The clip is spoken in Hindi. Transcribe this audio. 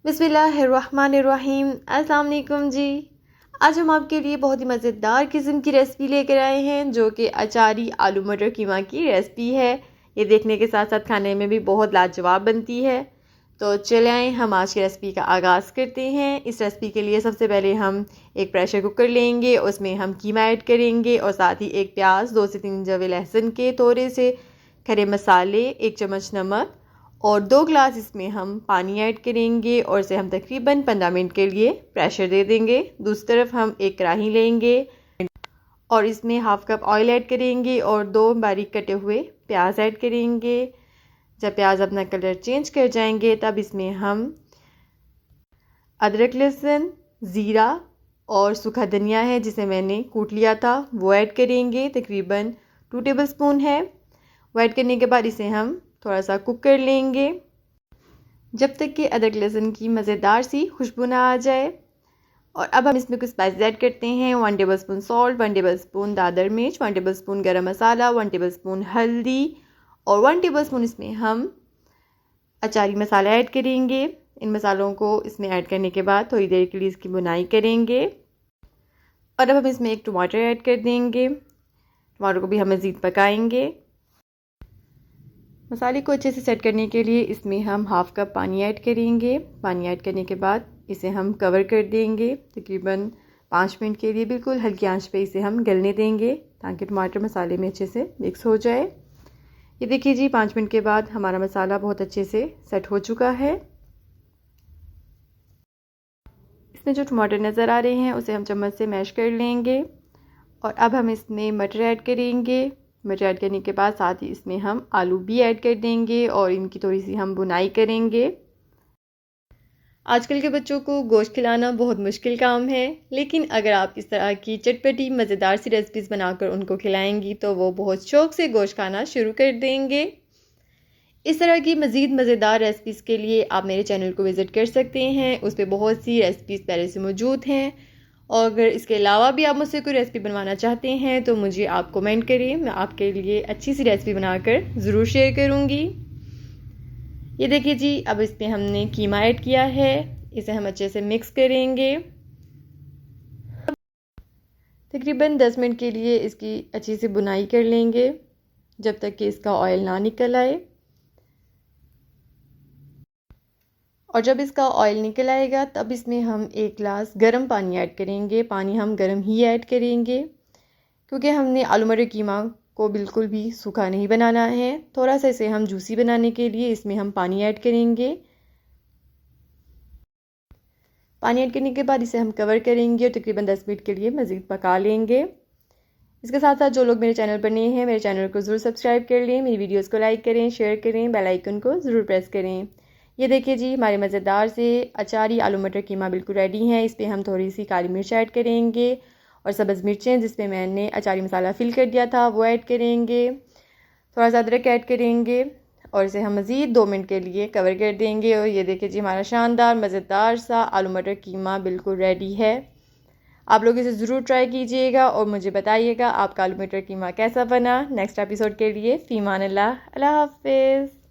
बिस्मिल्लाहिर्रहमानिर्रहीम। अस्सलाम वालेकुम जी। आज हम आपके लिए बहुत ही मज़ेदार किस्म की रेसिपी लेकर आए हैं जो कि अचारी आलू मटर कीमा की रेसिपी है। ये देखने के साथ साथ खाने में भी बहुत लाजवाब बनती है। तो चले आए हम आज की रेसिपी का आगाज़ करते हैं। इस रेसिपी के लिए सबसे पहले हम एक प्रेशर कुकर लेंगे, उसमें हम कीमा ऐड करेंगे और साथ ही एक प्याज, 2 से 3 जवे लहसुन के, थोड़े से खड़े मसाले, 1 चम्मच नमक और 2 गिलास इसमें हम पानी ऐड करेंगे और इसे हम तकरीबन 15 मिनट के लिए प्रेशर दे देंगे। दूसरी तरफ हम एक कढ़ाई लेंगे और इसमें हाफ कप ऑयल ऐड करेंगे और 2 बारीक कटे हुए प्याज ऐड करेंगे। जब प्याज अपना कलर चेंज कर जाएंगे तब इसमें हम अदरक, लहसुन, ज़ीरा और सूखा धनिया है जिसे मैंने कूट लिया था वो ऐड करेंगे। तकरीबन 2 टेबलस्पून है। वो ऐड करने के बाद इसे हम थोड़ा सा कुक कर लेंगे जब तक कि अदरक लहसुन की मज़ेदार सी खुशबू ना आ जाए। और अब हम इसमें कुछ स्पाइसेस ऐड करते हैं। 1 टेबलस्पून सॉल्ट, 1 टेबलस्पून दादर मिर्च, 1 टेबलस्पून गरम मसाला, 1 टेबलस्पून हल्दी और 1 टेबलस्पून इसमें हम अचारी मसाला ऐड करेंगे। इन मसालों को इसमें ऐड करने के बाद थोड़ी देर के लिए इसकी बुनाई करेंगे। और अब हम इसमें एक टमाटर ऐड कर देंगे। टमाटर को भी हम मज़ीद पकाएंगे। मसाले को अच्छे से सेट करने के लिए इसमें हम हाफ कप पानी ऐड करेंगे। पानी ऐड करने के बाद इसे हम कवर कर देंगे तकरीबन 5 मिनट के लिए। बिल्कुल हल्की आंच पे इसे हम गलने देंगे ताकि टमाटर मसाले में अच्छे से मिक्स हो जाए। ये देखिए जी, 5 मिनट के बाद हमारा मसाला बहुत अच्छे से सेट हो चुका है। इसमें जो टमाटर नज़र आ रहे हैं उसे हम चम्मच से मैश कर लेंगे। और अब हम इसमें मटर ऐड करेंगे। मटर ऐड करने के बाद साथ ही इसमें हम आलू भी ऐड कर देंगे और इनकी थोड़ी सी हम बुनाई करेंगे। आजकल के बच्चों को गोश्त खिलाना बहुत मुश्किल काम है, लेकिन अगर आप इस तरह की चटपटी मज़ेदार सी रेसिपीज़ बनाकर उनको खिलाएंगी तो वो बहुत शौक़ से गोश्त खाना शुरू कर देंगे। इस तरह की मज़ीद मज़ेदार रेसिपीज़ के लिए आप मेरे चैनल को विज़िट कर सकते हैं। उस पर बहुत सी रेसिपीज़ पहले से मौजूद हैं। और अगर इसके अलावा भी आप मुझसे कोई रेसिपी बनवाना चाहते हैं तो मुझे आप कमेंट करें, मैं आपके लिए अच्छी सी रेसिपी बनाकर ज़रूर शेयर करूँगी। ये देखिए जी, अब इसमें हमने कीमा ऐड किया है। इसे हम अच्छे से मिक्स करेंगे। तकरीबन 10 मिनट के लिए इसकी अच्छी सी बुनाई कर लेंगे जब तक कि इसका ऑयल ना निकल आए। और जब इसका ऑयल निकल आएगा तब इसमें हम 1 गिलास गर्म पानी ऐड करेंगे। पानी हम गर्म ही ऐड करेंगे क्योंकि हमने आलू मटर कीमा को बिल्कुल भी सूखा नहीं बनाना है। थोड़ा सा इसे हम जूसी बनाने के लिए इसमें हम पानी ऐड करेंगे। पानी ऐड करने के बाद इसे हम कवर करेंगे और तकरीबन 10 मिनट के लिए मज़ीद पका लेंगे। इसके साथ साथ जो लोग मेरे चैनल पर नए हैं, मेरे चैनल को ज़रूर सब्सक्राइब कर लें, मेरी वीडियोज़ को लाइक करें, शेयर करें, बेल आइकन को ज़रूर प्रेस करें। ये देखिए जी, हमारे मज़ेदार से अचारी आलू मटर कीमा बिल्कुल रेडी है। इस पर हम थोड़ी सी काली मिर्च ऐड करेंगे और सब्ज़ मिर्चें जिसमें मैंने अचारी मसाला फिल कर दिया था वो ऐड करेंगे। थोड़ा सा अदरक ऐड करेंगे और इसे हम मज़ीद 2 मिनट के लिए कवर कर देंगे। और ये देखिए जी, हमारा शानदार मज़ेदार सा आलू मटर कीमा बिल्कुल रेडी है। आप लोग इसे ज़रूर ट्राई कीजिएगा और मुझे बताइएगा आपका आलू मटर कीमा कैसा बना। नेक्स्ट एपिसोड के लिए फ़ी अमान अल्लाह। अल्लाह हाफ़िज़।